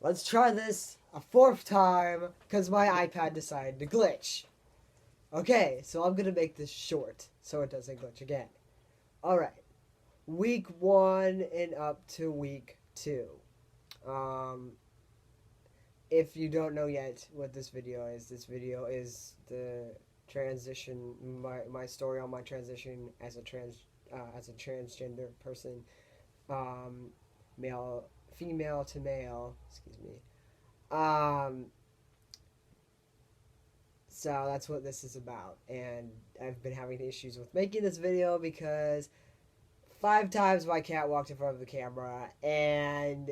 let's try this a fourth time because my iPad decided to glitch. Okay, so I'm gonna make this short so it doesn't glitch again. Alright, week 1 and up to week 2. Um, if you don't know yet what this video is the transition, my story on my transition as a transgender person, um, female to male, excuse me. Um, so that's what this is about, and I've been having issues with making this video because 5 times my cat walked in front of the camera, and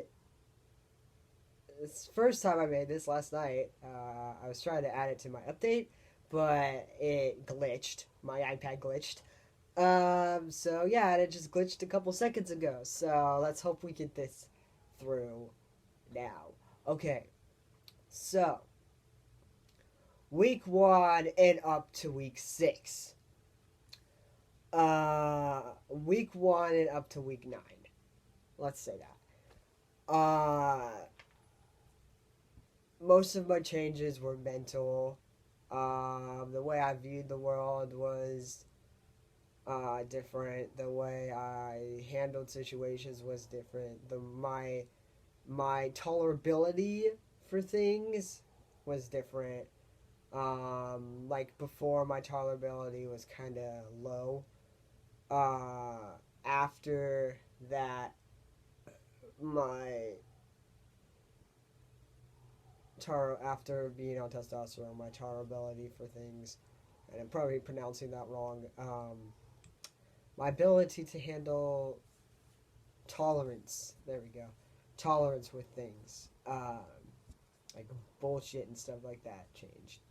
this first time I made this last night, I was trying to add it to my update, but it glitched. My iPad glitched. So yeah, and it just glitched a couple seconds ago. So let's hope we get this through now. Okay, so week 1 and up to week 6. Week 1 and up to week 9. Let's say that. Most of my changes were mental. The way I viewed the world was different. The way I handled situations was different. My tolerability for things was different. Like before, my tolerability was kind of low. After that, after being on testosterone, my tolerability for things, and I'm probably pronouncing that wrong. My ability to handle tolerance. There we go. Tolerance with things, like bullshit and stuff like that, changed.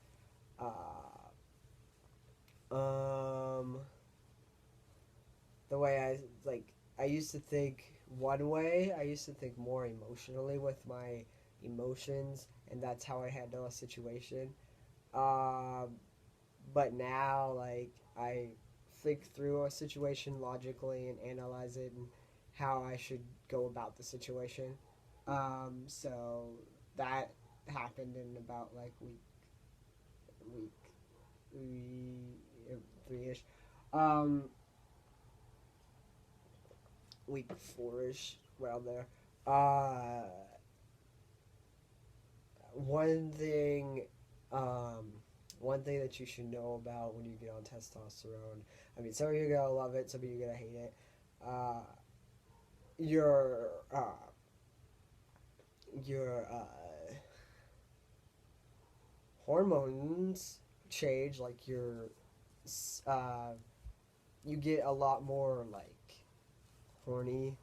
The way I used to think one way. I used to think more emotionally with my emotions, and that's how I handle a situation. Um, but now, like, I think through a situation logically and analyze it and how I should go about the situation. So that happened in about like week 3-ish. Um, week 4-ish, around there. Uh, one thing, um, one thing that you should know about when you get on testosterone. I mean, some of you are gonna love it, some of you are gonna hate it. Uh, your your hormones change. Like uh, you get a lot more like horny.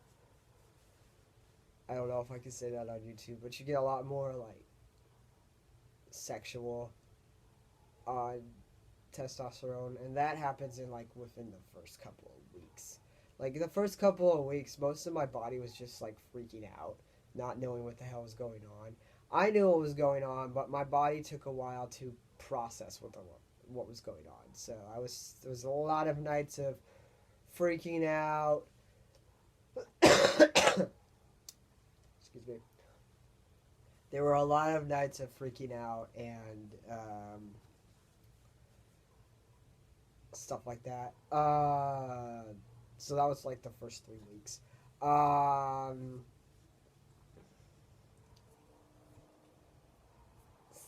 I don't know if I can say that on YouTube, but you get a lot more like sexual on testosterone, and that happens in like within the first couple of weeks. Like the first couple of weeks, most of my body was just like freaking out, not knowing what the hell was going on. I knew what was going on, but my body took a while to process what was going on. So there was a lot of nights of freaking out. Excuse me. There were a lot of nights of freaking out and stuff like that. So that was like the first 3 weeks.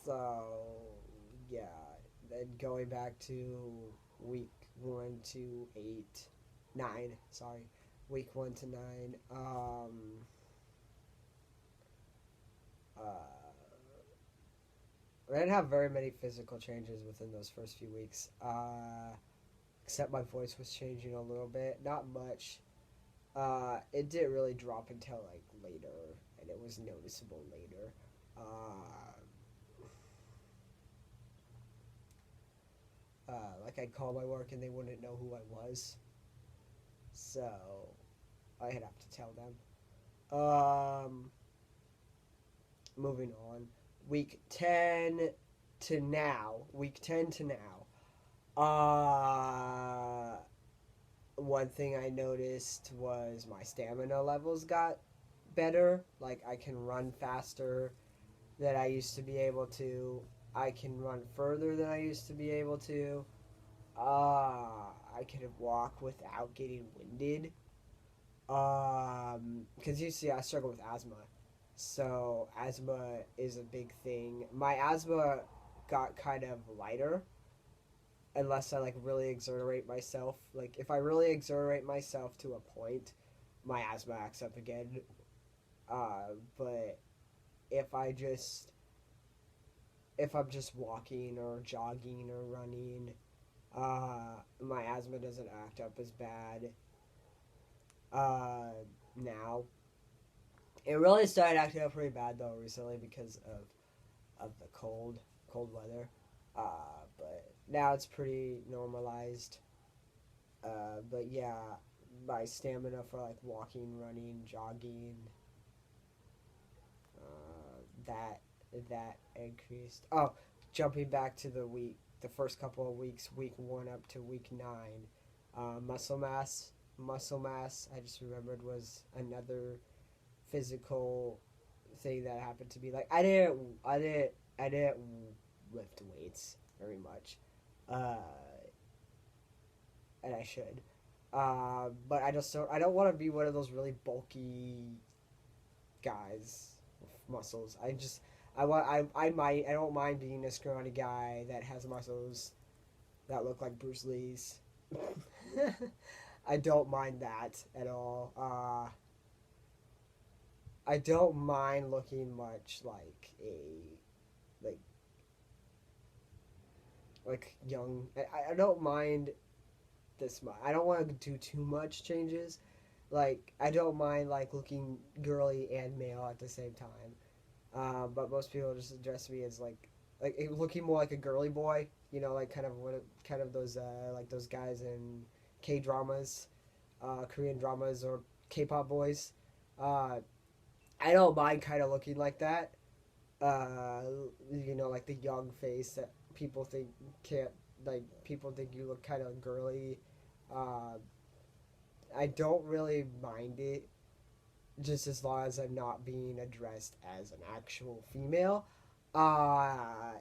So yeah, then going back to week 9. Sorry, week 1 to 9. I didn't have very many physical changes within those first few weeks. Except my voice was changing a little bit, not much. It didn't really drop until like later, and it was noticeable later. Like I'd call my work and they wouldn't know who I was, so I'd have to tell them. Moving on, week 10 to now. One thing I noticed was my stamina levels got better. Like I can run faster than I used to be able to. I can run further than I used to be able to. I can walk without getting winded. Because you see, I struggle with asthma, so asthma is a big thing. My asthma got kind of lighter unless I like really exerterate myself. Like if I really exerterate myself to a point, my asthma acts up again. But if I just if I'm just walking or jogging or running, my asthma doesn't act up as bad. Now it really started acting up pretty bad though recently because of the cold weather. But now it's pretty normalized. But yeah, my stamina for like walking, running, jogging, that that increased. Oh, jumping back to the first couple of weeks, week 1 up to week 9, muscle mass. Muscle mass, I just remembered, was another physical thing that happened to me. Like I didn't lift weights very much, uh, and I should. But I don't want to be one of those really bulky guys with muscles. I don't mind being a scrawny guy that has muscles that look like Bruce Lee's. I don't mind that at all. I don't mind looking much like young. I don't mind this much. I don't want to do too much changes. Like I don't mind like looking girly and male at the same time. But most people just address me as like looking more like a girly boy. You know, like kind of those like those guys in K dramas, Korean dramas or K-pop boys. Uh, I don't mind kind of looking like that. Uh, you know, like the young face that people think can't like people think you look kind of girly. Uh, I don't really mind it just as long as I'm not being addressed as an actual female. Uh,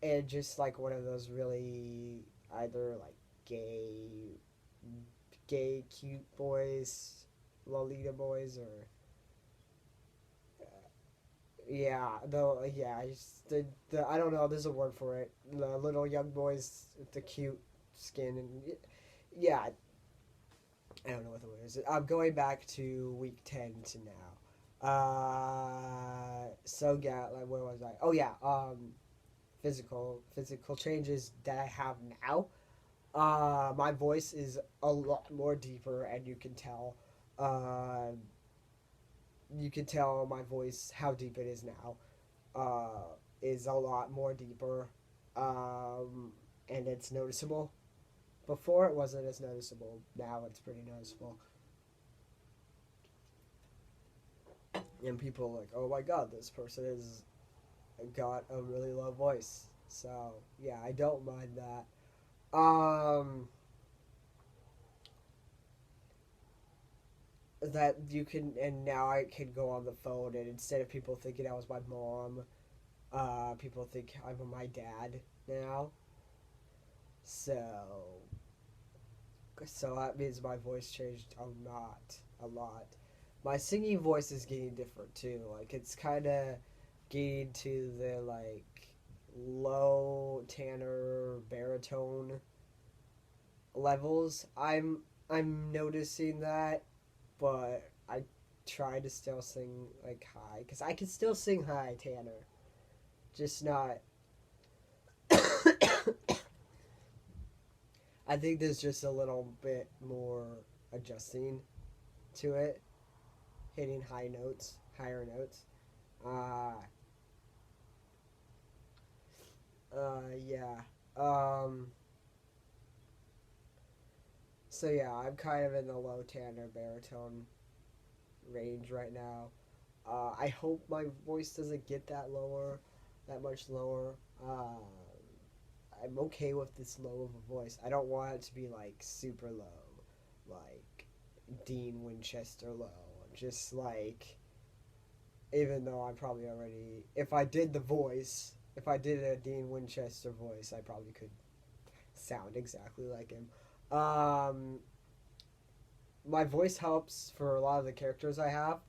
and just like one of those really either like gay, cute boys, Lolita boys, or yeah, though yeah, the I don't know. There's a word for it. The little young boys with the cute skin and yeah, I don't know what the word is. I'm going back to week 10 to now. So yeah, like where was I? Oh yeah, physical changes that I have now. My voice is a lot more deeper, and Uh, you can tell my voice how deep it is now. Is a lot more deeper, and it's noticeable. Before it wasn't as noticeable. Now it's pretty noticeable. And people are like, oh my god, this person has got a really low voice. So yeah, I don't mind that. That you can, and now I can go on the phone, and instead of people thinking I was my mom, people think I'm my dad now. So, so that means my voice changed a lot. My singing voice is getting different too. Like it's kind of getting to the like low tenor baritone levels. I'm noticing that, but I try to still sing like high because I can still sing high tenor, just not. I think there's just a little bit more adjusting to it, hitting higher notes. Uh, yeah. Um, so yeah, I'm kind of in the low tenor baritone range right now. I hope my voice doesn't get that much lower. I'm okay with this low of a voice. I don't want it to be like super low, like Dean Winchester low. Just like Even though I probably already, if I did the voice, if I did a Dean Winchester voice, I probably could sound exactly like him. Um, my voice helps for a lot of the characters I have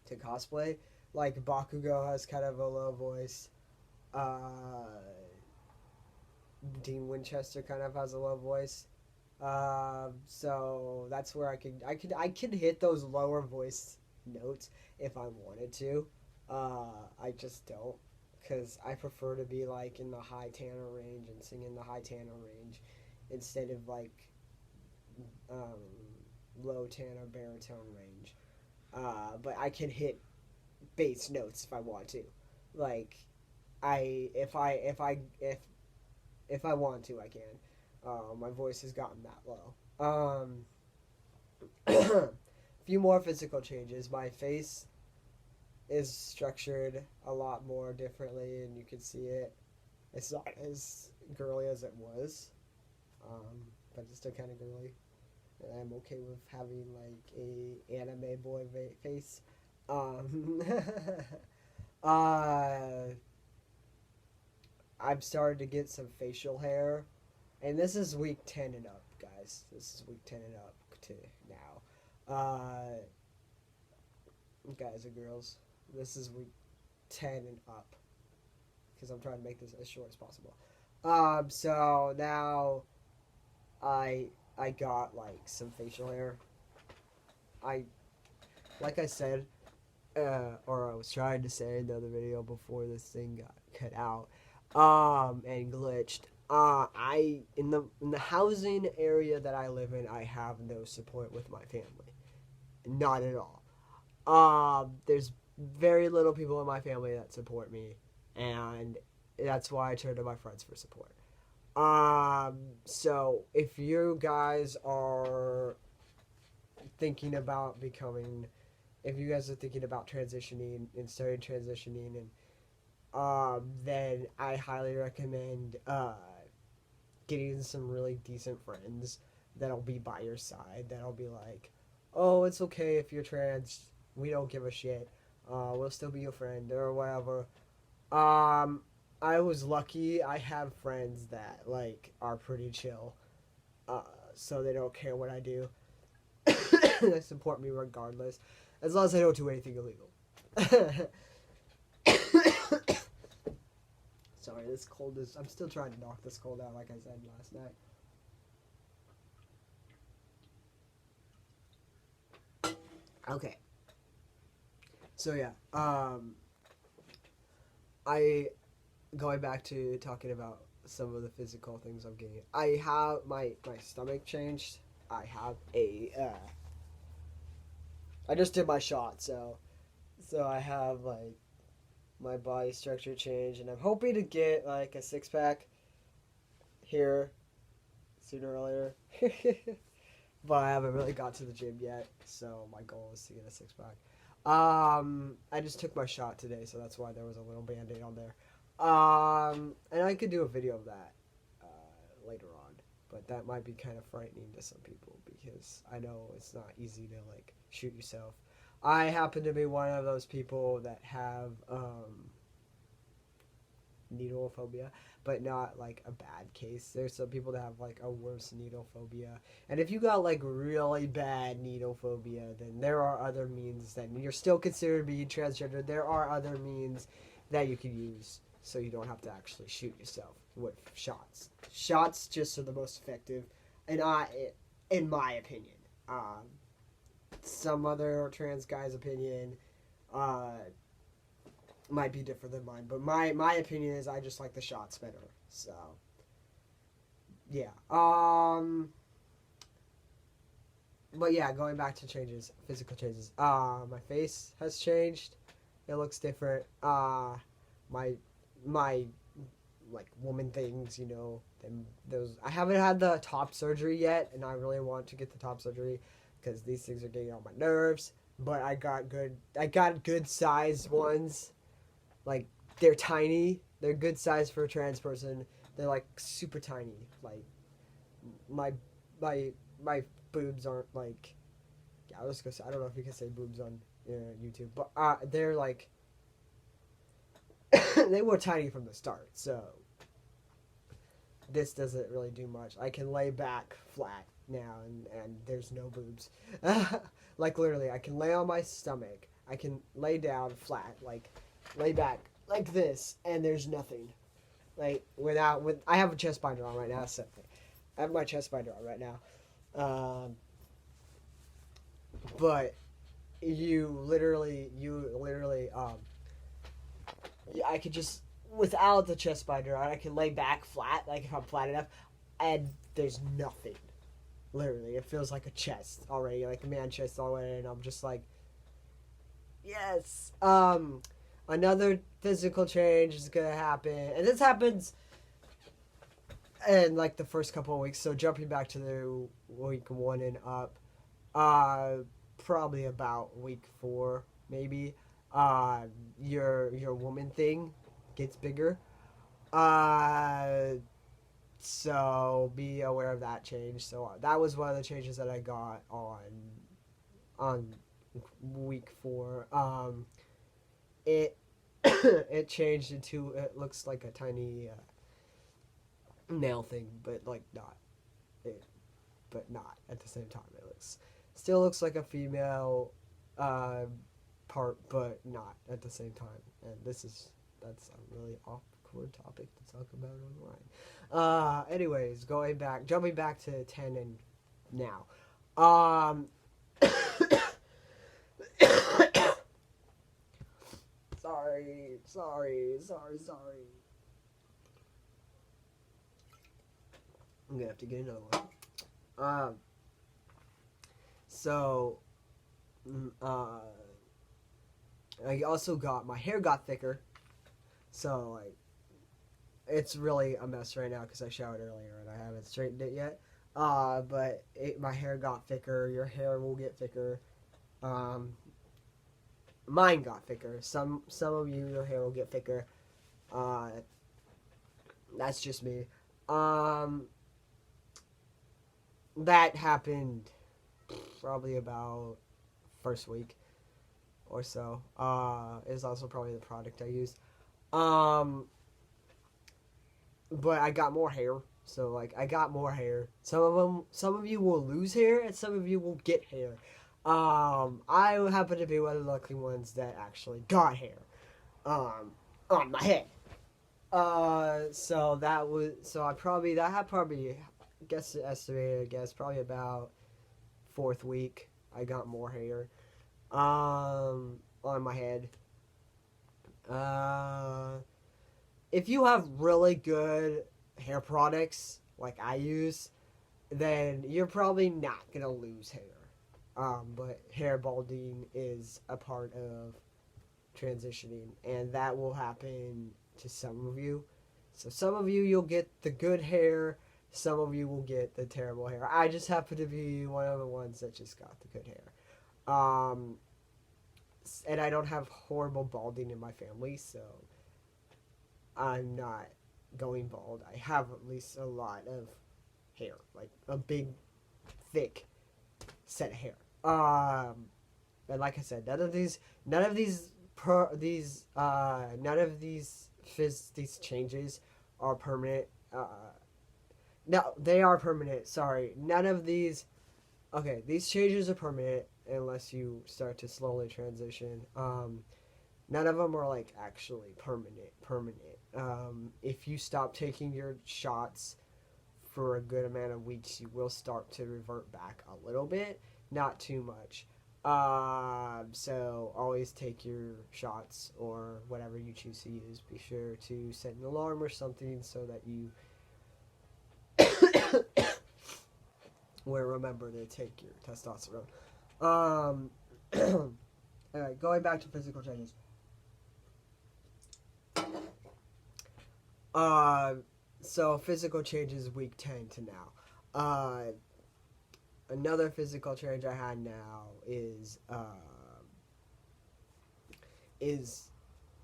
to cosplay. Like Bakugo has kind of a low voice. Uh, Dean Winchester kind of has a low voice. So that's where I could hit those lower voice notes if I wanted to. I just don't, because I prefer to be like in the high tenor range and sing in the high tenor range instead of like um, low tenor baritone range. But I can hit bass notes if I want to. Like I if I want to, I can. My voice has gotten that low. A few more physical changes. My face is structured a lot more differently, and you can see it. It's not as girly as it was, but it's still kind of girly. And I'm okay with having like a anime boy face. Um, uh, I've started to get some facial hair, and this is week 10 and up, guys. This is week 10 and up to now. Guys and girls, this is week 10 and up, because I'm trying to make this as short as possible. So now I got like some facial hair. I like I said, or I was trying to say in the other video before this thing got cut out, and glitched. I in the housing area that I live in, I have no support with my family, not at all. There's very little people in my family that support me, and that's why I turn to my friends for support. So if you guys are thinking about becoming, if you guys are thinking about transitioning and starting transitioning, and then I highly recommend getting some really decent friends that'll be by your side. That'll be like, oh, it's okay if you're trans. We don't give a shit. We'll still be your friend or whatever. I was lucky. I have friends that like are pretty chill, so they don't care what I do. They support me regardless, as long as I don't do anything illegal. Sorry, this cold is. I'm still trying to knock this cold out, like I said last night. Okay. So yeah, I going back to talking about some of the physical things I'm getting. I have my stomach changed. I have a. I just did my shot, so I have like my body structure change, and I'm hoping to get like a 6-pack here sooner or later. But I haven't really got to the gym yet, so my goal is to get a 6-pack. I just took my shot today, so that's why there was a little band-aid on there. And I could do a video of that later on, but that might be kind of frightening to some people because I know it's not easy to like shoot yourself. I happen to be one of those people that have needle phobia, but not like a bad case. There's some people that have like a worse needle phobia, and if you got like really bad needle phobia, then there are other means that you're still considered being transgender. There are other means that you can use so you don't have to actually shoot yourself with shots. Shots just are the most effective, and in my opinion, some other trans guy's opinion might be different than mine, but my opinion is I just like the shots better. So yeah. But yeah, going back to changes, physical changes. My face has changed. It looks different. My like woman things, you know, those. I haven't had the top surgery yet, and I really want to get the top surgery because these things are getting on my nerves. But I got good sized ones. Like they're tiny. They're good size for a trans person. They're like super tiny. Like my boobs aren't like. Yeah, I was gonna say, I don't know if you can say boobs on YouTube, but they're like they were tiny from the start, so this doesn't really do much. I can lay back flat now, and there's no boobs. Like literally, I can lay on my stomach. I can lay down flat, like lay back like this, and there's nothing. Like with I have a chest binder on right now. So I have my chest binder on right now. But you literally I could just without the chest binder on, I can lay back flat, like if I'm flat enough, and there's nothing. Literally, it feels like a chest already, like a man chest already, and I'm just like, yes. Another physical change is gonna happen, and this happens in like the first couple of weeks. So jumping back to the week 1 and up, probably about week 4, maybe. Your woman thing gets bigger. So be aware of that change. So that was one of the changes that I got on week 4. It it changed into it looks like a tiny nail thing, but like not it, but not at the same time. It still looks like a female part, but not at the same time. And that's a really awkward topic to talk about online. Anyways, jumping back to 10 and now. Sorry. I'm gonna have to get another one. So, I also my hair got thicker, so like, it's really a mess right now because I showered earlier and I haven't straightened it yet. But my hair got thicker. Your hair will get thicker. Mine got thicker. Some of you, your hair will get thicker. That's just me. That happened probably about first week or so. Is also probably the product I used. But I got more hair. So like I got more hair. Some of you will lose hair and some of you will get hair. I happen to be one of the lucky ones that actually got hair. On my head. So I had probably probably about 4th week I got more hair on my head. If you have really good hair products like I use, then you're probably not gonna lose hair. But hair balding is a part of transitioning, and that will happen to some of you. So some of you, you'll get the good hair. Some of you will get the terrible hair. I just happen to be one of the ones that just got the good hair. And I don't have horrible balding in my family, so I'm not going bald. I have at least a lot of hair, like a big, thick set of hair. And like I said, none of these changes are permanent. No, they are permanent. Sorry, none of these. Okay, these changes are permanent unless you start to slowly transition. None of them are like actually permanent. If you stop taking your shots for a good amount of weeks, you will start to revert back a little bit, not too much. So always take your shots or whatever you choose to use. Be sure to set an alarm or something so that you will remember to take your testosterone. Alright, going back to physical changes. So physical changes week 10 to now. Another physical change I had now is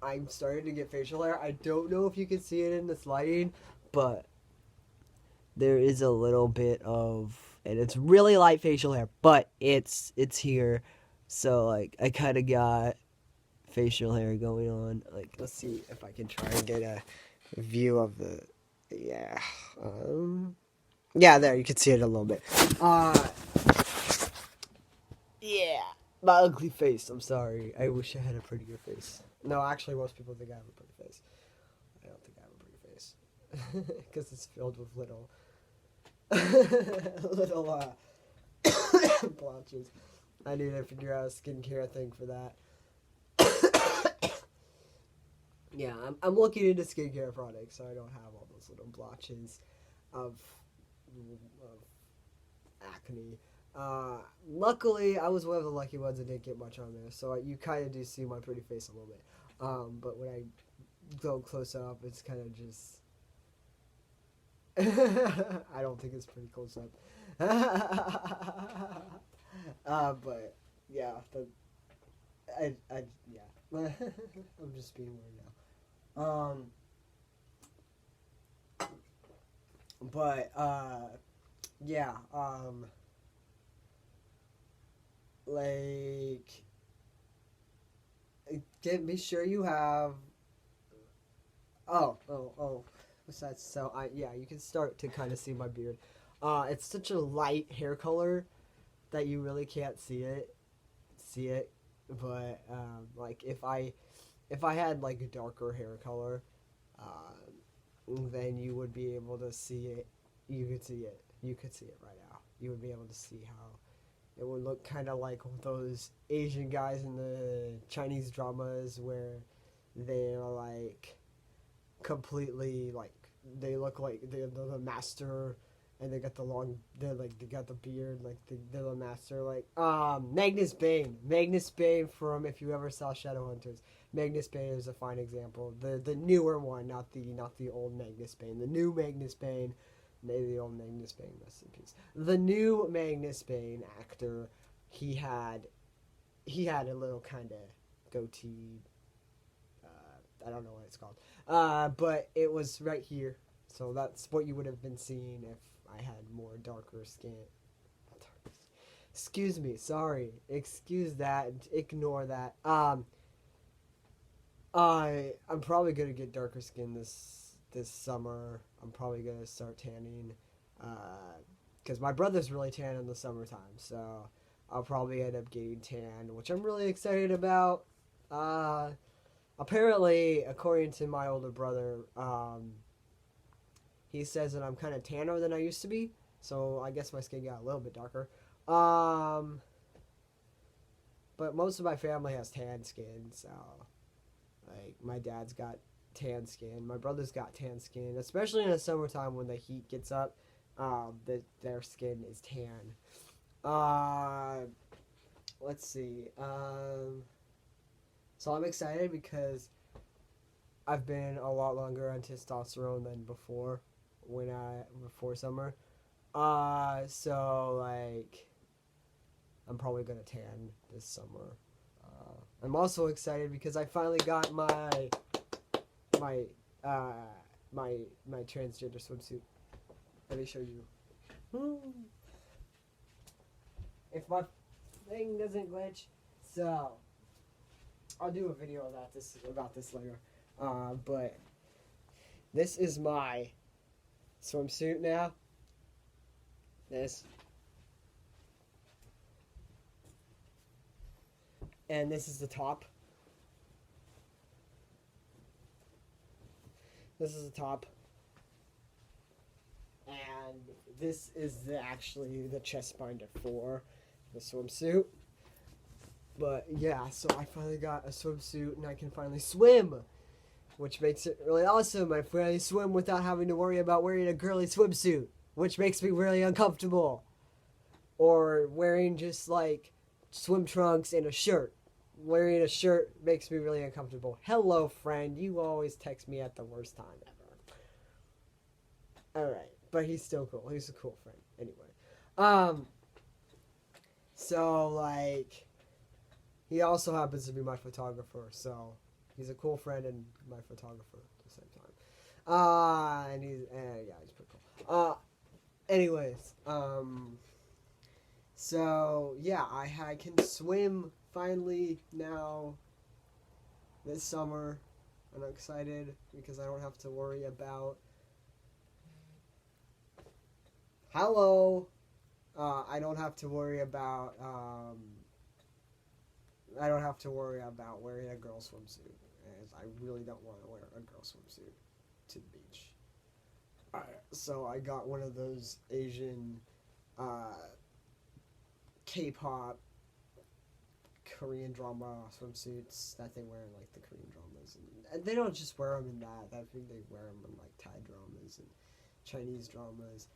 I'm starting to get facial hair. I don't know if you can see it in this lighting, but there is a little bit of, and it's really light facial hair, but it's here. So like I kind of got facial hair going on. Like let's see if I can try and get a view of the yeah. Yeah, there you can see it a little bit. Yeah. My ugly face. I'm sorry. I wish I had a prettier face. No, actually most people think I have a pretty face. I don't think I have a pretty face. Because it's filled with little little blotches. I need to figure out a skincare thing for that. Yeah, I'm looking into skincare products so I don't have all those little blotches of acne. Luckily, I was one of the lucky ones that didn't get much on there, so you kind of do see my pretty face a little bit. But when I go close up, it's kind of just. I don't think it's pretty close up. But yeah, yeah. I'm just being weird now. But yeah, like, be sure you have. Oh. Besides, so yeah, you can start to kind of see my beard. It's such a light hair color that you really can't see it. But like if I had like a darker hair color, then you would be able to see it. You could see it. You could see it right now. You would be able to see how it would look kind of like those Asian guys in the Chinese dramas where they're like completely like they look like they're the master and they got the long they got the beard like they're the master like Magnus Bane from if you ever saw Shadowhunters. Magnus Bane is a fine example, the newer one, not the old Magnus Bane. The new Magnus Bane, may the old Magnus Bane rest in peace. The new Magnus Bane actor, he had a little kind of goatee. I don't know what it's called. But it was right here. So that's what you would have been seeing if I had more darker skin. Excuse me. Sorry. Excuse that. Ignore that. I'm probably gonna get darker skin this summer. I'm probably gonna start tanning. Because my brother's really tan in the summertime. So I'll probably end up getting tan, which I'm really excited about. Apparently, according to my older brother, he says that I'm kind of tanner than I used to be. So I guess my skin got a little bit darker. But most of my family has tan skin, so like my dad's got tan skin, my brother's got tan skin, especially in the summertime when the heat gets up. Their skin is tan. Let's see. So I'm excited because I've been a lot longer on testosterone than before before summer. So like I'm probably gonna tan this summer. I'm also excited because I finally got my transgender swimsuit. Let me show you. If my thing doesn't glitch, so I'll do a video about this later. But this is my swimsuit now. And this is the top. This is the top. And this is actually the chest binder for the swimsuit. But yeah, so I finally got a swimsuit and I can finally swim, which makes it really awesome. I finally swim without having to worry about wearing a girly swimsuit, which makes me really uncomfortable. Or wearing just like swim trunks and a shirt. Wearing a shirt makes me really uncomfortable. Hello, friend. You always text me at the worst time ever. Alright, but he's still cool. He's a cool friend. Anyway. So, like, he also happens to be my photographer, so he's a cool friend and my photographer at the same time. And he's pretty cool. Anyways, so yeah, I can swim finally now this summer I'm excited because I don't have to worry about hello. I don't have to worry about I don't have to worry about wearing a girl swimsuit, as I really don't want to wear a girl swimsuit to the beach. So I got one of those Asian uh, K-pop Korean drama swimsuits that they wear in like the Korean dramas, and they don't just wear them in that. I think they wear them in like Thai dramas and Chinese dramas.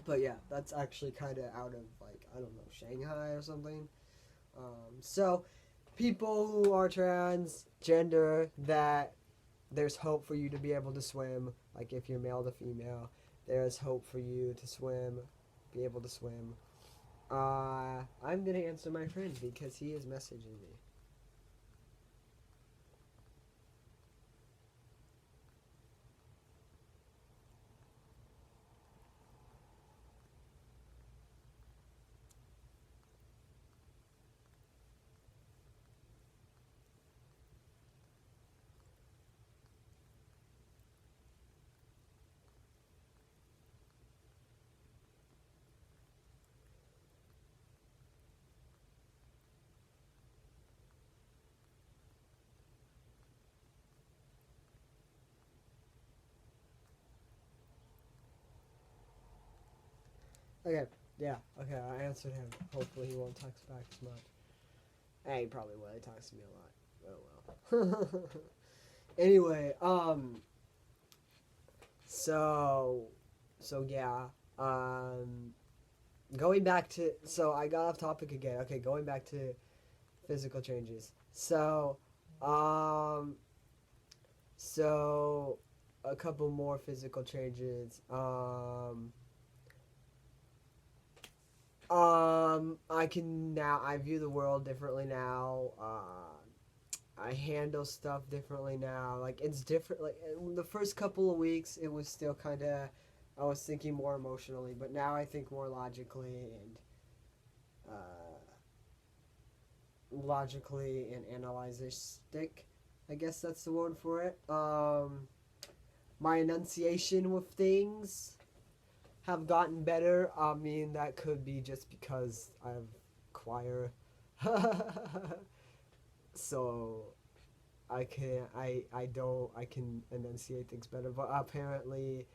But yeah, that's actually kind of out of like I don't know Shanghai or something. So people who are transgender, that there's hope for you to be able to swim. Like if you're male to female, there's hope for you to swim, be able to swim. I'm gonna answer my friend because he is messaging me. Okay, yeah, okay, I answered him. Hopefully he won't text back as much. Hey, he probably will. He talks to me a lot. Oh well. Anyway, so, yeah, going back to, so I got off topic again. Okay, going back to physical changes. Um, so a couple more physical changes. I view the world differently now. I handle stuff differently now. Like it's different. Like in the first couple of weeks, it was still kind of, I was thinking more emotionally, but now I think more logically and analyzistic. I guess that's the word for it. My enunciation with things have gotten better. I mean, that could be just because I have choir. So I can enunciate things better, but apparently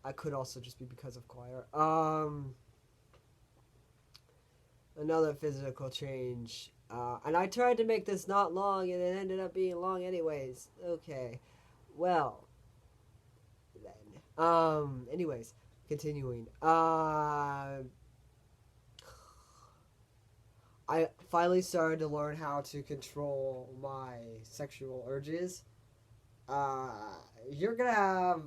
I could also just be because of choir. Another physical change. And I tried to make this not long and it ended up being long anyways. Okay. Well, then. Anyways, continuing. I finally started to learn how to control my sexual urges. Uh, you're gonna have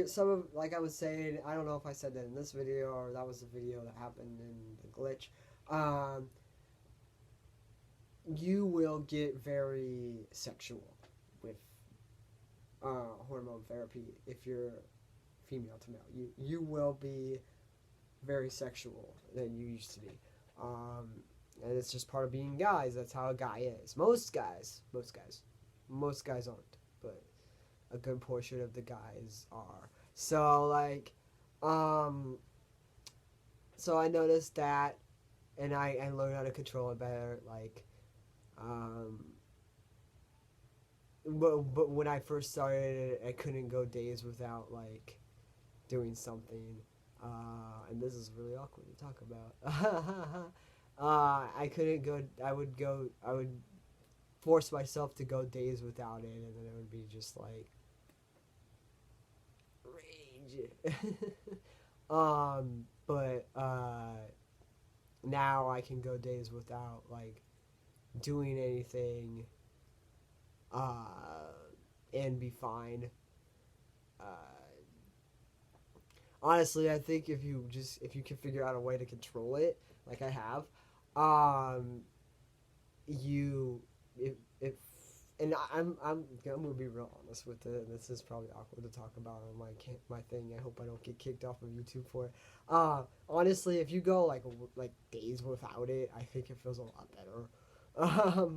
some of, like I was saying, I don't know if I said that in this video or that was the video that happened in the glitch. Um, you will get very sexual with hormone therapy if you're female to male. You will be very sexual than you used to be. Um, and it's just part of being guys. That's how a guy is. Most guys aren't, but a good portion of the guys are. So like, so I noticed that, and I learned how to control it better. Like, but when I first started, I couldn't go days without like doing something. And this is really awkward to talk about. I couldn't go. I would force myself to go days without it, and then it would be just like rage. But now I can go days without like doing anything, and be fine. Uh, Honestly, I think if you can figure out a way to control it, like I have, you if and I'm gonna be real honest with it. This is probably awkward to talk about on my thing. I hope I don't get kicked off of YouTube for it. Honestly, if you go like days without it, I think it feels a lot better.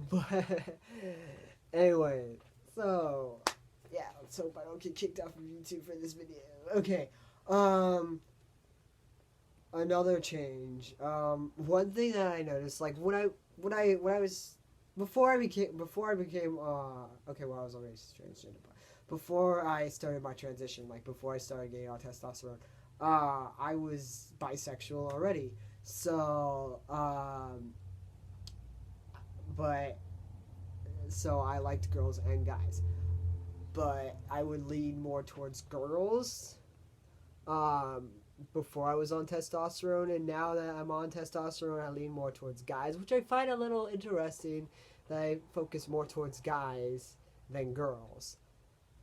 But anyway, so yeah, let's hope I don't get kicked off of YouTube for this video. Okay. Another change. One thing that I noticed, like when I was before I became okay, well, I was already transgender, but before I started my transition, like before I started getting on testosterone, I was bisexual already. So but so I liked girls and guys, but I would lean more towards girls. Um, Before I was on testosterone, and now that I'm on testosterone, I lean more towards guys, which I find a little interesting. That I focus more towards guys than girls.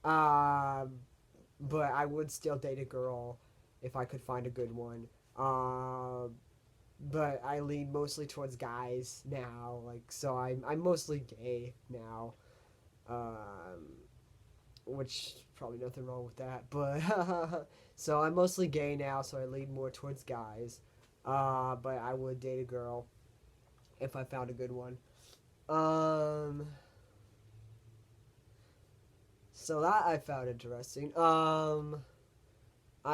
Um, but I would still date a girl if I could find a good one. But I lean mostly towards guys now. Like so, I'm mostly gay now. Um, which probably nothing wrong with that, but so I'm mostly gay now, so I lean more towards guys. But I would date a girl if I found a good one. Um, so that I found interesting. I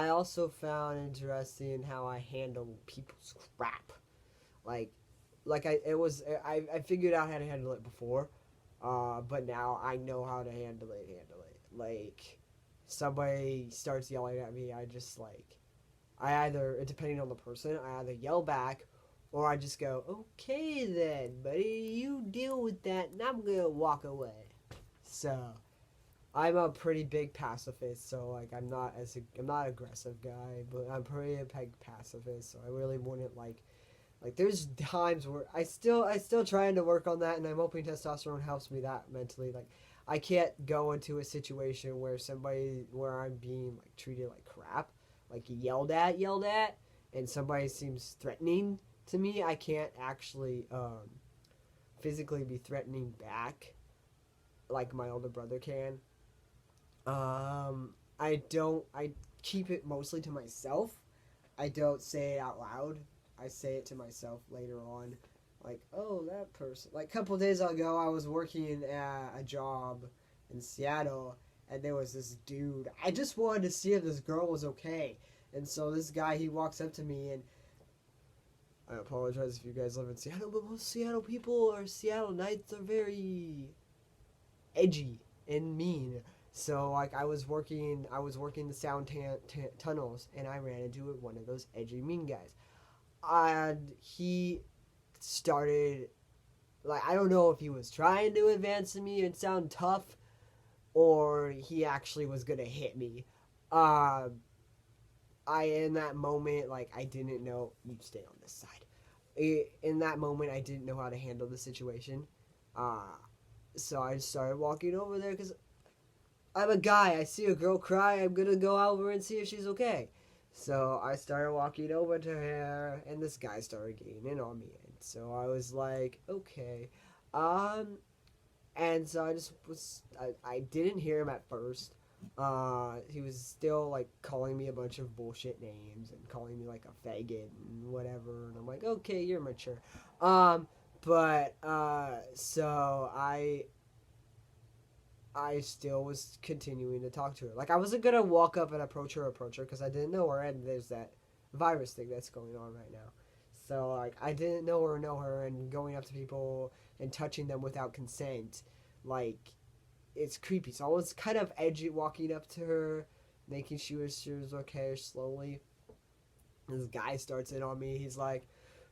also found interesting how I handle people's crap. Like, I figured out how to handle it before. But now I know how to handle it. Like, somebody starts yelling at me, I just I either, depending on the person, I either yell back, or I just go, okay then, buddy, you deal with that, and I'm gonna walk away. So, I'm a pretty big pacifist, so I'm not aggressive guy, but I'm pretty a big pacifist, so I really wouldn't there's times where I still trying to work on that, and I'm hoping testosterone helps me that mentally. Like, I can't go into a situation where I'm being treated like crap, like yelled at, and somebody seems threatening to me. I can't actually physically be threatening back like my older brother can. I keep it mostly to myself. I don't say it out loud. I say it to myself later on. Like, oh, that person. Like, a couple of days ago, I was working at a job in Seattle, and there was this dude. I just wanted to see if this girl was okay. And so this guy, he walks up to me, and I apologize if you guys live in Seattle, but most Seattle Nights are very edgy and mean. So I was working the sound tunnels, and I ran into one of those edgy mean guys. And he started, I don't know if he was trying to advance me and sound tough, or he actually was gonna hit me. In that moment, I didn't know. You stay on this side. In that moment, I didn't know how to handle the situation. So I started walking over there because I'm a guy. I see a girl cry, I'm gonna go over and see if she's okay. So I started walking over to her, and this guy started getting in on me. And so I was like, okay. And so I didn't hear him at first. He was still calling me a bunch of bullshit names and calling me a faggot and whatever. And I'm like, okay, you're mature. So I still was continuing to talk to her. I wasn't gonna walk up and approach her because I didn't know her, and there's that virus thing that's going on right now. So I didn't know her, and going up to people and touching them without consent, it's creepy. So I was kind of edgy walking up to her, making sure she was okay slowly. This guy starts in on me. He's like,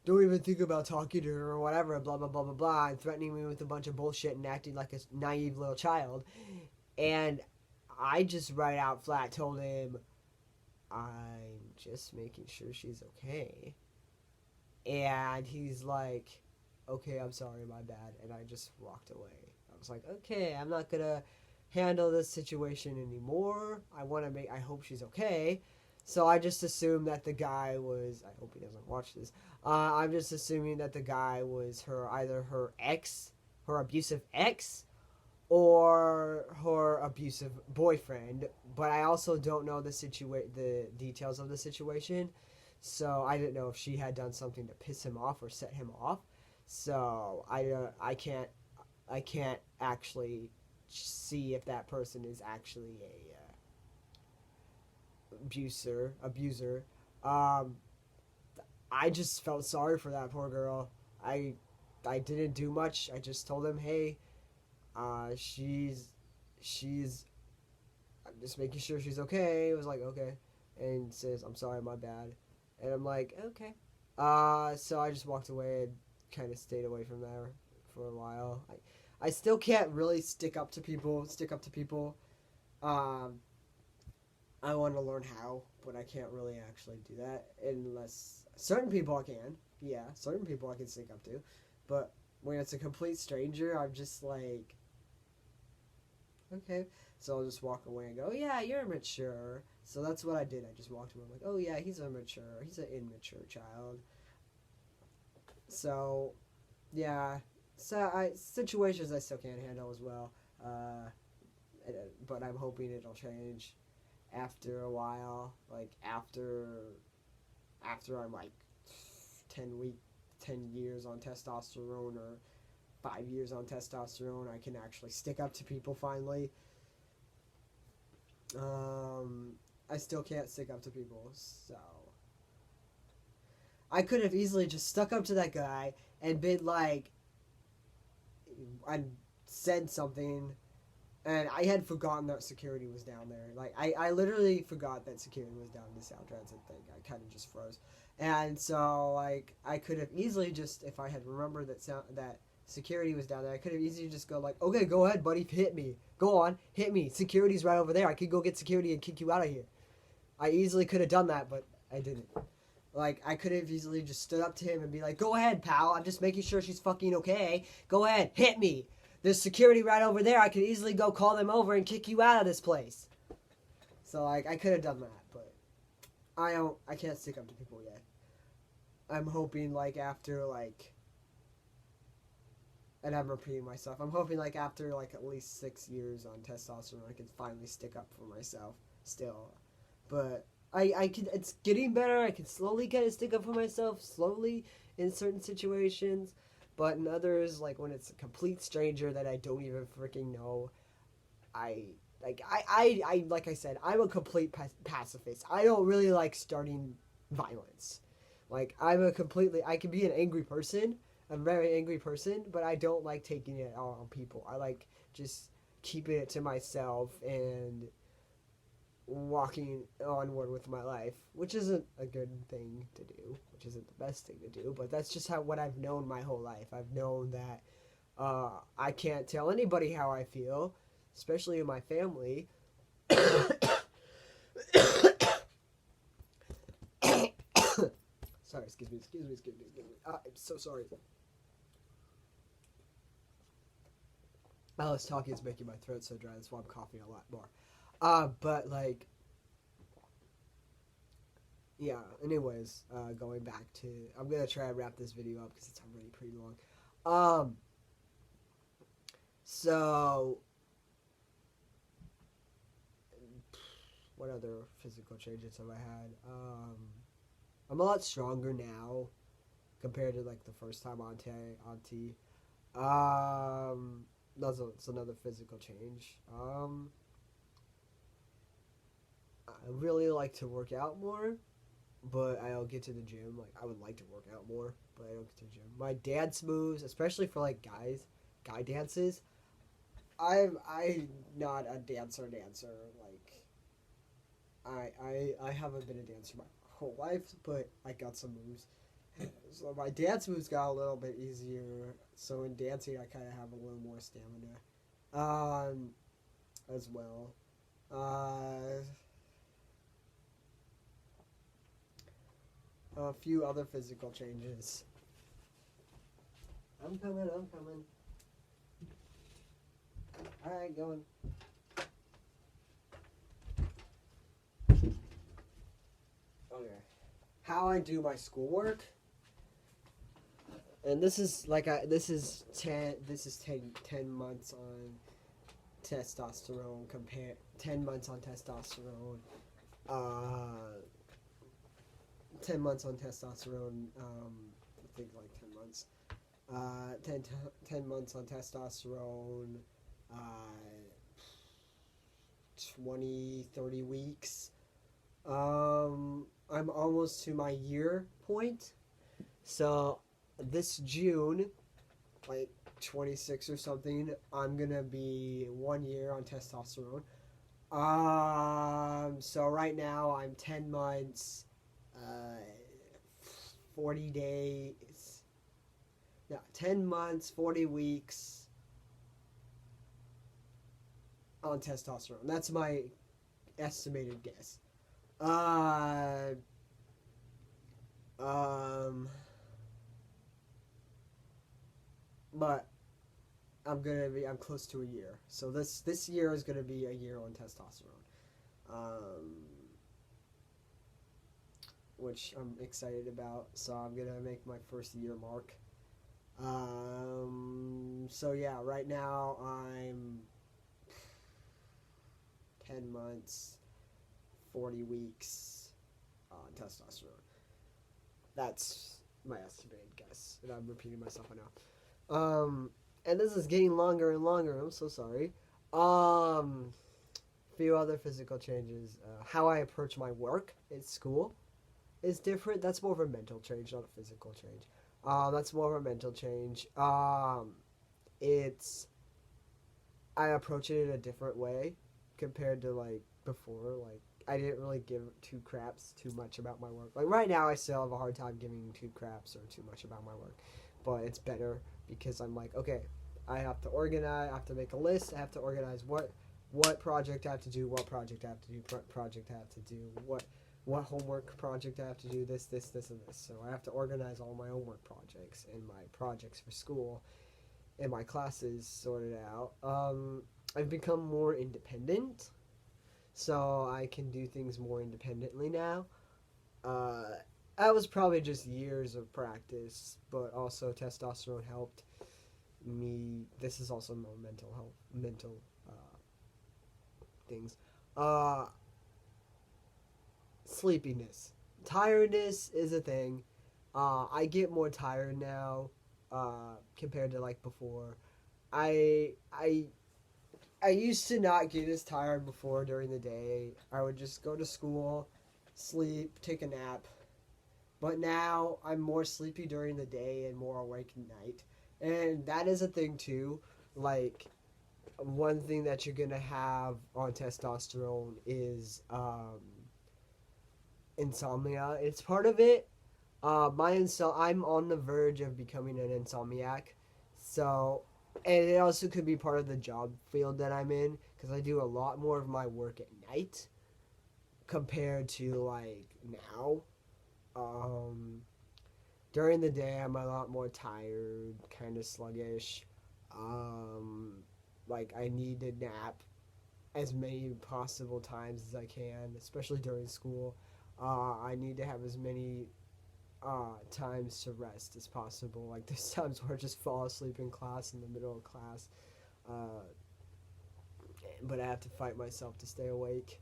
don't even think about talking to her or whatever, blah, blah, blah, blah, blah, and threatening me with a bunch of bullshit and acting like a naive little child. And I just right out flat told him, I'm just making sure she's okay. And he's like, okay, I'm sorry, my bad. And I just walked away. I was like, okay, I'm not gonna handle this situation anymore. I hope she's okay. So I just assumed that the guy was, I hope he doesn't watch this. I'm just assuming that the guy was either her ex, her abusive ex, or her abusive boyfriend, but I also don't know the details of the situation. So I didn't know if she had done something to piss him off or set him off. So I can't actually see if that person is actually a abuser. Um, I just felt sorry for that poor girl. I I didn't do much. I just told him, hey, she's I'm just making sure she's okay. It was like, okay. And says, I'm sorry, my bad. And I'm like, okay. So I just walked away and kind of stayed away from there for a while. I still can't really stick up to people. Um, I want to learn how, but I can't really actually do that unless certain people I can. Yeah, certain people I can stick up to. But when it's a complete stranger, I'm just like, okay. So I'll just walk away and go, yeah, you're immature. So that's what I did. I just walked away. I'm like, oh, yeah, he's immature. He's an immature child. So, yeah. Situations I still can't handle as well. Uh, but I'm hoping it'll change after a while. Like, after I'm like 10 years on testosterone or 5 years on testosterone, I can actually stick up to people finally. I still can't stick up to people, so I could have easily just stuck up to that guy and been like, I said something, and I had forgotten that security was down there. Like I literally forgot that security was down in the Sound Transit thing. I kind of just froze, and so like I could have easily just, if I had remembered that security was down there, I could have easily just go like, okay, go ahead, buddy, hit me. Go on, hit me. Security's right over there. I could go get security and kick you out of here. I easily could have done that, but I didn't. Like, I could have easily just stood up to him and be like, go ahead, pal. I'm just making sure she's fucking okay. Go ahead, hit me. There's security right over there. I could easily go call them over and kick you out of this place. So, like, I could have done that, but I can't stick up to people yet. I'm hoping, like, after, like, and I'm repeating myself, I'm hoping, like, after, like, at least 6 years on testosterone, I can finally stick up for myself still. But I can, it's getting better. I can slowly kind of stick up for myself, slowly in certain situations. But in others, like when it's a complete stranger that I don't even freaking know, like I said, I'm a complete pacifist. I don't really like starting violence. Like I can be an angry person, a very angry person, but I don't like taking it out on people. I like just keeping it to myself and walking onward with my life, which isn't a good thing to do, which isn't the best thing to do, but that's just what I've known my whole life. I've known that I can't tell anybody how I feel, especially in my family. Sorry, excuse me. I'm so sorry. All this talking is making my throat so dry, that's why I'm coughing a lot more. But like, yeah. Anyways, going back to, I'm gonna try and wrap this video up because it's already pretty long. Um. So, what other physical changes have I had? I'm a lot stronger now compared to like the first time on T. That's another physical change. I really like to work out more, but I don't get to the gym. Like, I would like to work out more, but I don't get to the gym. My dance moves, especially for like guy dances. I not a dancer. Like, I haven't been a dancer my whole life, but I got some moves. So my dance moves got a little bit easier. So in dancing, I kind of have a little more stamina, um, as well. Uh, a few other physical changes. I'm coming. All right, going. Okay. How I do my schoolwork. And this is like this is 10 months on testosterone compare 10 months on testosterone. Uh, 10 months on testosterone. I think like 10 months. 10 months on testosterone. Uh, 20, 30 weeks. I'm almost to my year point. So this June, like 26 or something, I'm gonna be 1 year on testosterone. So right now I'm 10 months, 40 days. Yeah, 10 months, 40 weeks on testosterone. That's my estimated guess. Uh, um, but I'm close to a year. So this year is gonna be a year on testosterone. Um, which I'm excited about. So I'm gonna make my first year mark. So yeah, right now I'm 10 months, 40 weeks on testosterone. That's my estimated guess, and I'm repeating myself right now. And this is getting longer and longer. I'm so sorry. Few other physical changes. How I approach my work at school is different. That's more of a mental change, not a physical change. That's more of a mental change. It's I approach it in a different way compared to like before. Like I didn't really give two craps too much about my work. Like right now, I still have a hard time giving two craps or too much about my work, but it's better because I'm like, okay, I have to organize. I have to make a list. I have to organize what project I have to do, what project I have to do, project I have to do, what homework project I have to do, this, and this. So I have to organize all my homework projects and my projects for school and my classes sorted out. I've become more independent, so I can do things more independently now. That was probably just years of practice, but also testosterone helped me. This is also more mental things. Uh, Sleepiness, tiredness is a thing. I get more tired now compared to like before. I I I used to not get as tired before during the day. I would just go to school, sleep, take a nap. But now I'm more sleepy during the day and more awake at night. And that is a thing too. Like one thing that you're gonna have on testosterone is insomnia. It's part of it. I'm on the verge of becoming an insomniac, so and it also could be part of the job field that I'm in because I do a lot more of my work at night compared to like now. Um, During the day, I'm a lot more tired, kind of sluggish. Um, like I need to nap as many possible times as I can, especially during school. I need to have as many times to rest as possible. Like there's times where I just fall asleep in class in the middle of class, uh, but I have to fight myself to stay awake.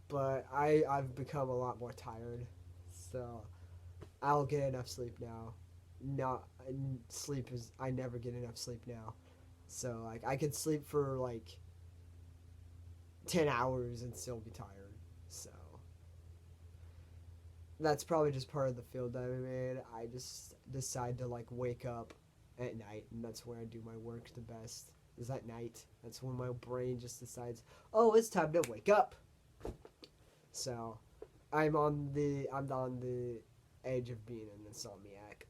But I've become a lot more tired, so I'll get enough sleep now. Not sleep is I never get enough sleep now, so like I could sleep for like 10 hours and still be tired. So that's probably just part of the field that I'm in. I just decide to like wake up at night, and that's where I do my work the best. Is at night. That's when my brain just decides, oh, it's time to wake up. So I'm on the edge of being an insomniac.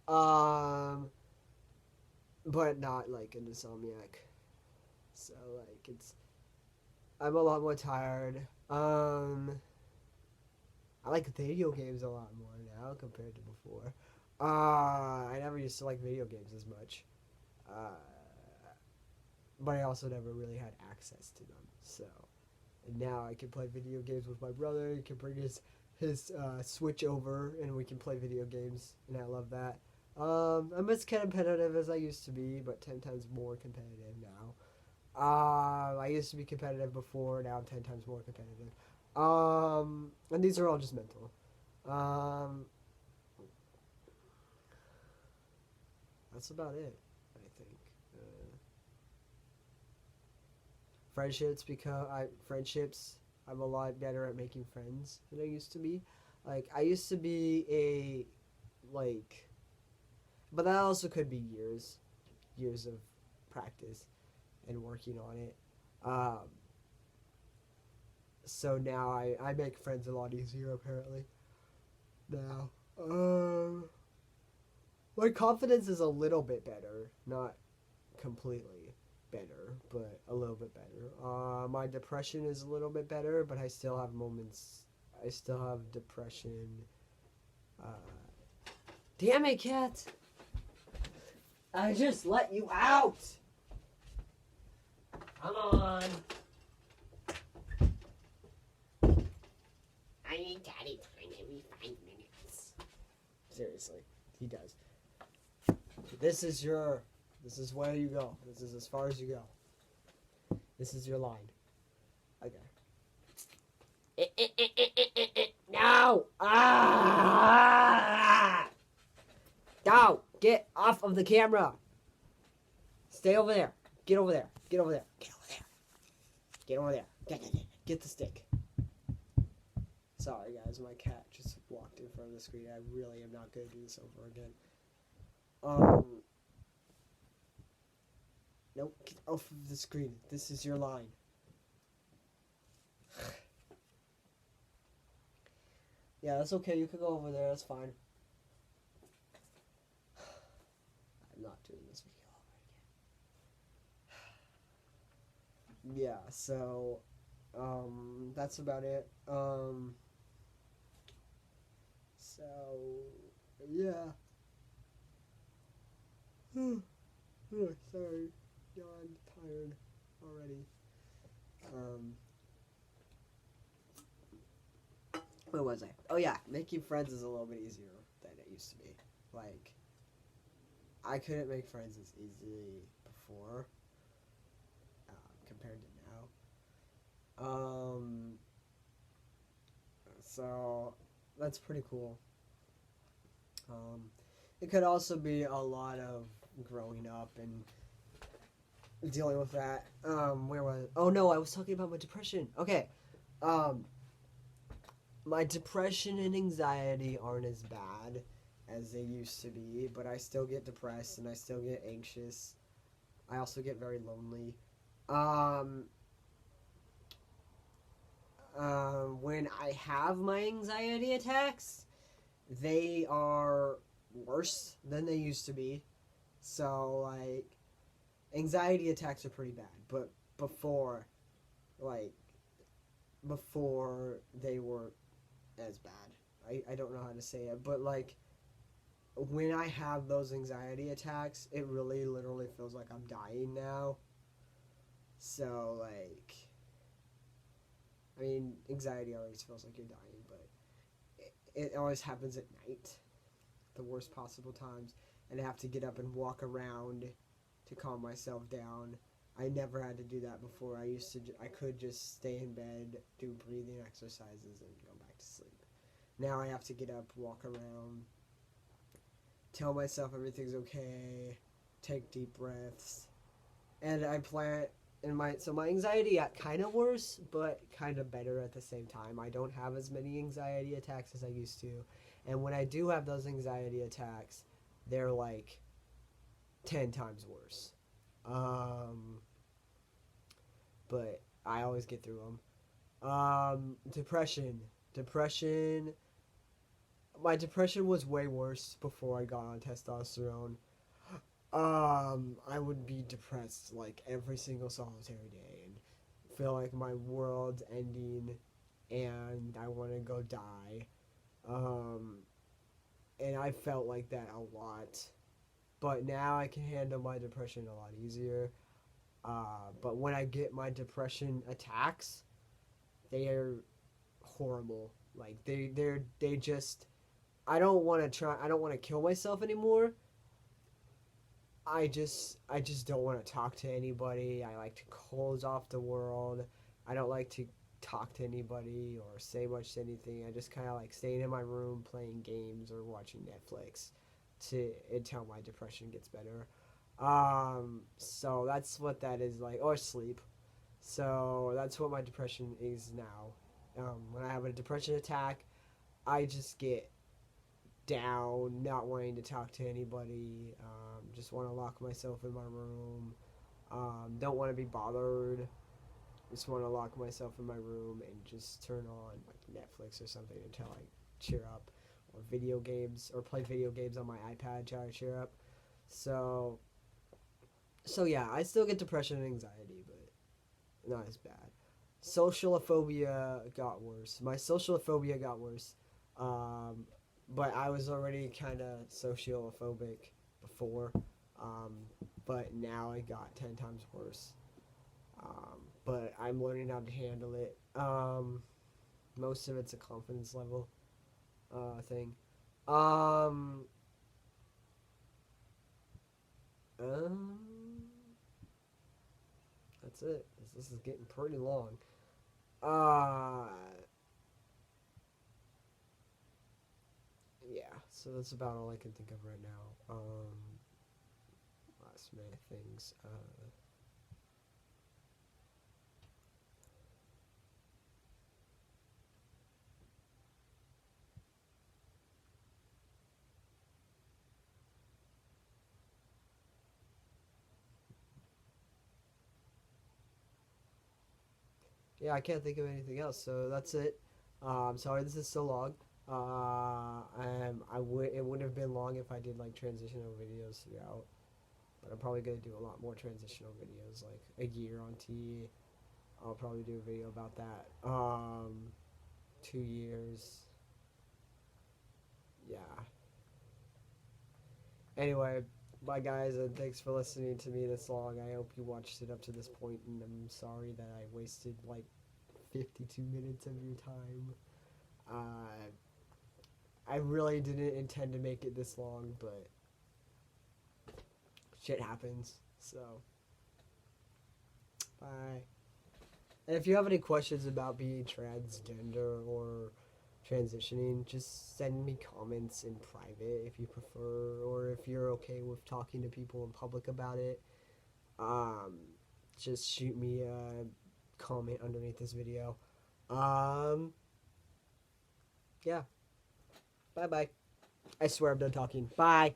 But not like an insomniac. So like I'm a lot more tired. I like video games a lot more now compared to before. I never used to like video games as much. Uh, but I also never really had access to them. So and now I can play video games with my brother. He can bring his Switch over, and we can play video games, and I love that. I'm as competitive as I used to be, but 10 times more competitive now. I used to be competitive before. Now I'm 10 times more competitive. And these are all just mental. That's about it, I think. Friendships. I'm a lot better at making friends than I used to be. Like I used to be a like, but that also could be years of practice and working on it. Um, so now I make friends a lot easier apparently. Now, my confidence is a little bit better, not completely better, but a little bit better. My depression is a little bit better, but I still have moments. I still have depression. Uh, Damn it, cat! I just let you out! Come on! I need daddy time every 5 minutes. Seriously, he does. This is where you go. This is as far as you go. This is your line. Okay. No! Ah! No! Get off of the camera! Stay over there. Get over there. Get over there. Get over there. Get over there. Get the stick. Sorry, guys. My cat just walked in front of the screen. I really am not going to do this over again. Nope. Get off of the screen. This is your line. Yeah, that's okay. You can go over there. That's fine. I'm not doing this video over again. Yeah, so, that's about it. So, yeah. Sorry. I'm tired already. Where was I? Oh yeah, making friends is a little bit easier than it used to be. Like, I couldn't make friends as easily before compared to now. So that's pretty cool. It could also be a lot of growing up and dealing with that. Where was it? Oh no, I was talking about my depression. Okay. My depression and anxiety aren't as bad as they used to be, but I still get depressed and I still get anxious. I also get very lonely. When I have my anxiety attacks, they are worse than they used to be. So, like, anxiety attacks are pretty bad, but before, like, before they were as bad. I don't know how to say it, but, like, when I have those anxiety attacks, it really literally feels like I'm dying now. So, like, I mean, anxiety always feels like you're dying, but it always happens at night, the worst possible times, and I have to get up and walk around to calm myself down. I never had to do that before. I could just stay in bed, do breathing exercises, and go back to sleep. Now I have to get up, walk around, tell myself everything's okay, take deep breaths, and I plan. And my anxiety got kind of worse, but kind of better at the same time. I don't have as many anxiety attacks as I used to, and when I do have those anxiety attacks, they're like 10 times worse. But I always get through them. Depression. My depression was way worse before I got on testosterone. I would be depressed like every single solitary day and feel like my world's ending and I want to go die. And I felt like that a lot. But now I can handle my depression a lot easier. But when I get my depression attacks, they are horrible. Like they just I don't want to kill myself anymore. I just don't want to talk to anybody. I like to close off the world. I don't like to talk to anybody or say much to anything. I just kind of like staying in my room playing games or watching Netflix to until my depression gets better. So that's what that is like, or sleep. So that's what my depression is now. When I have a depression attack, I just get down, not wanting to talk to anybody. Just want to lock myself in my room. Don't want to be bothered. Just want to lock myself in my room and just turn on like Netflix or something until I cheer up, or video games, or play video games on my iPad to try to cheer up. So, so yeah, I still get depression and anxiety, but not as bad. Socialophobia got worse. My socialophobia got worse. Um, but I was already kind of sociophobic before. Um, but now it got 10 times worse. But I'm learning how to handle it. Most of it's a confidence level thing. Um, um, that's it. This is getting pretty long. Uh, yeah, so that's about all I can think of right now. Last minute things. Yeah, I can't think of anything else. So that's it. I'm sorry this is so long. I would it would have been long if I did like transitional videos throughout, but I'm probably gonna do a lot more transitional videos, like a year on T. I'll probably do a video about that. 2 years. Yeah. Anyway, bye guys, and thanks for listening to me this long. I hope you watched it up to this point, and I'm sorry that I wasted like 52 minutes of your time. Uh, I really didn't intend to make it this long, but shit happens. So, bye. And if you have any questions about being transgender or transitioning, just send me comments in private if you prefer, or if you're okay with talking to people in public about it. Um, just shoot me a comment underneath this video. Um, yeah. Bye bye. I swear I'm done talking. Bye.